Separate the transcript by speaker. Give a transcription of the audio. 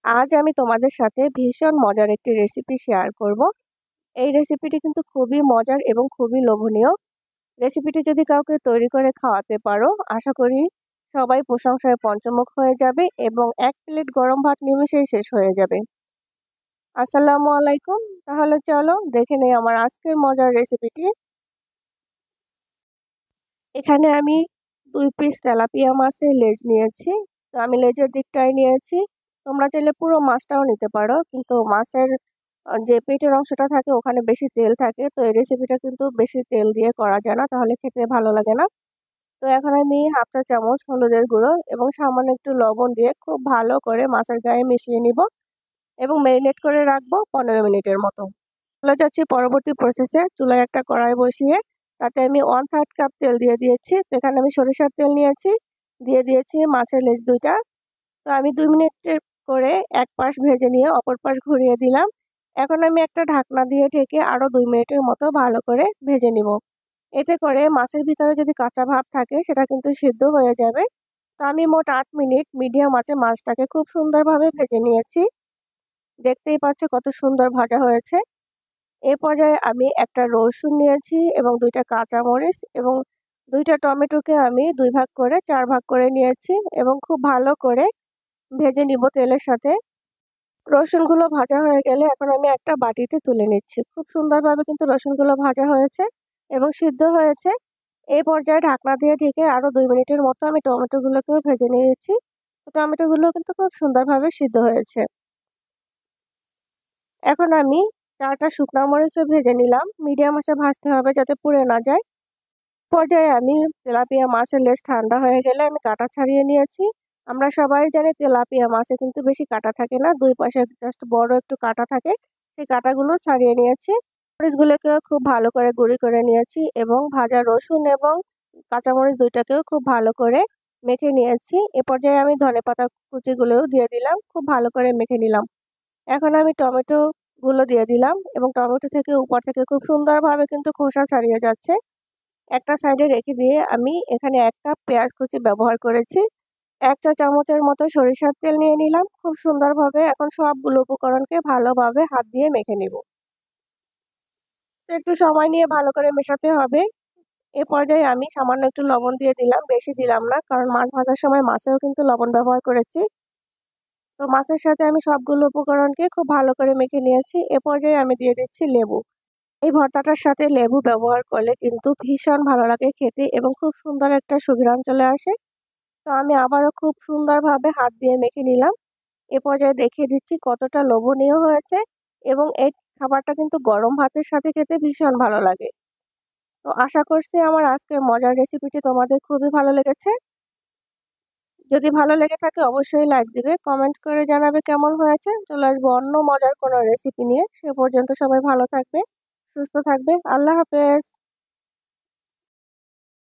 Speaker 1: আজ আমি তোমাদের সাথে ভীষণ মজার একটি রেসিপি শেয়ার করব। এই রেসিপিটি কিন্তু খুবই মজার এবং খুবই লোভনীয়। রেসিপিটি যদি কাউকে তৈরি করে খাওয়াতে পারো, আশা করি সবাই প্রশংসায় পঞ্চমুখ হয়ে যাবে এবং ১ প্লেট গরম ভাত নিমেষেই শেষ হয়ে যাবে। আসসালামু আলাইকুম। তাহলে চলো দেখে নেই আমার আজকের মজার রেসিপিটি। এখানে আমি ২ পিস তেলাপিয়া মাছের লেজ নিয়েছি। তো আমি লেজের দিকটাই নিয়েছি। তোমরা চাইলে পুরো মাছটাও নিতে পারো। কিন্তু মাছের যে পেটের অংশটা থাকে ওখানে বেশি তেল থাকে। তো এই রেসিপিটা কিন্তু বেশি তেল দিয়ে করা যায় না। তাহলে খেতে ভালো লাগে না। তো এখন আমি 1/2 চা চামচ হলুদের গুঁড়ো এবং সামান্য একটু লবণ দিয়ে খুব ভালো করে মাছের গায়ে মিশিয়ে নিব এবং মেরিনেট করে রাখবো ১৫ মিনিটের মতো। চলে যাচ্ছি পরবর্তী প্রসেসে। চুলায় একটা কড়াই বসিয়ে তাতে আমি 1/3 কাপ তেল দিয়ে দিয়েছি। তো এখানে আমি সরিষার তেল নিয়েছি। দিয়ে দিয়েছি মাছের লেজ ২ টা। তো আমি ২ মিনিটের করে এক পাশ ভেজে নিয়ে অপর পাশ ঘুরিয়ে দিলাম। এখন আমি একটা ঢাকনা দিয়ে ঢেকে আরও ২ মিনিটের মতো ভালো করে ভেজে নিব। এতে করে মাছের ভিতরে যদি কাঁচা ভাব থাকে সেটা কিন্তু সিদ্ধ হয়ে যাবে। তো আমি মোট ৮ মিনিট মিডিয়াম আঁচে মাছটাকে খুব সুন্দরভাবে ভেজে নিয়েছি। দেখতেই পাচ্ছ কত সুন্দর ভাজা হয়েছে। এ পর্যায়ে আমি একটা রসুন নিয়েছি এবং ২ টা কাঁচামরিচ এবং ২ টা টমেটোকে আমি ২ ভাগ করে ৪ ভাগ করে নিয়েছি এবং খুব ভালো করে ভেজে নিব তেলের সাথে। রসুনগুলো ভাজা হয়ে গেলে এখন আমি একটা বাটিতে তুলে নিচ্ছি। খুব সুন্দরভাবে কিন্তু রসুনগুলো ভাজা হয়েছে এবং সিদ্ধ হয়েছে। এই পর্যায়ে ঢাকনা দিয়ে ঢেকে আরও ২ মিনিটের মতো আমি টমেটোগুলোকেও ভেজে নিয়েছি। তো টমেটোগুলো কিন্তু খুব সুন্দরভাবে সিদ্ধ হয়েছে। এখন আমি ৪ টা শুকনা মরিচও ভেজে নিলাম। মিডিয়াম আঁচে ভাজতে হবে যাতে পুড়ে না যায়। পর্যায়ে আমি তেলাপিয়া মাছের লেজ ঠান্ডা হয়ে গেলে আমি কাঁটা ছাড়িয়ে নিয়েছি। আমরা সবাই জানি তেলাপিয়া মাছে কিন্তু বেশি কাঁটা থাকে না। ২ পাশে জাস্ট বড় একটু কাঁটা থাকে। সেই কাঁটাগুলো ছাড়িয়ে নিয়েছি। মরিচগুলোকেও খুব ভালো করে গুঁড়ি করে নিয়েছি এবং ভাজা রসুন এবং কাঁচামরিচ ২ টাকেও খুব ভালো করে মেখে নিয়েছি। এ পর্যায়ে আমি ধনেপাতা কুচিগুলোও দিয়ে দিলাম। খুব ভালো করে মেখে নিলাম। এখন আমি টমেটোগুলো দিয়ে দিলাম এবং টমেটো থেকে উপর থেকে খুব সুন্দরভাবে কিন্তু খোসা ছাড়িয়ে যাচ্ছে। একটা সাইডে রেখে দিয়ে আমি এখানে ১ কাপ পেঁয়াজ কুচি ব্যবহার করেছি। ১ চা চামচের মতো সরিষার তেল নিয়ে নিলাম। খুব সুন্দরভাবে এখন সবগুলো উপকরণকে ভালোভাবে হাত দিয়ে মেখে নিব। একটু সময় নিয়ে ভালো করে মেশাতে হবে। এ পর্যায়ে আমি সামান্য একটু লবণ দিয়ে দিলাম, বেশি দিলাম না। কারণ মাছ ভাজার সময় মাছেও কিন্তু লবণ ব্যবহার করেছি। তো মাছের সাথে আমি সবগুলো উপকরণকে খুব ভালো করে মেখে নিয়েছি। এ পর্যায়ে আমি দিয়ে দিচ্ছি লেবু। এই ভর্তাটার সাথে লেবু ব্যবহার করলে কিন্তু ভীষণ ভালো লাগে খেতে এবং খুব সুন্দর একটা সুঘ্রাণ চলে আসে। তো আমি আবারও খুব সুন্দরভাবে হাত দিয়ে মেখে নিলাম। এ পর্যায়ে দেখিয়ে দিচ্ছি কতটা লোভনীয় হয়েছে এবং এই খাবারটা কিন্তু গরম ভাতের সাথে খেতে ভীষণ ভালো লাগে। তো আশা করছি আমার আজকের মজার রেসিপিটি তোমাদের খুবই ভালো লেগেছে। যদি ভালো লেগে থাকে অবশ্যই লাইক দিবে, কমেন্ট করে জানাবে কেমন হয়েছে। চলে আসবো অন্য মজার কোনো রেসিপি নিয়ে। সে পর্যন্ত সবাই ভালো থাকবে, সুস্থ থাকবে। আল্লাহ হাফেজ।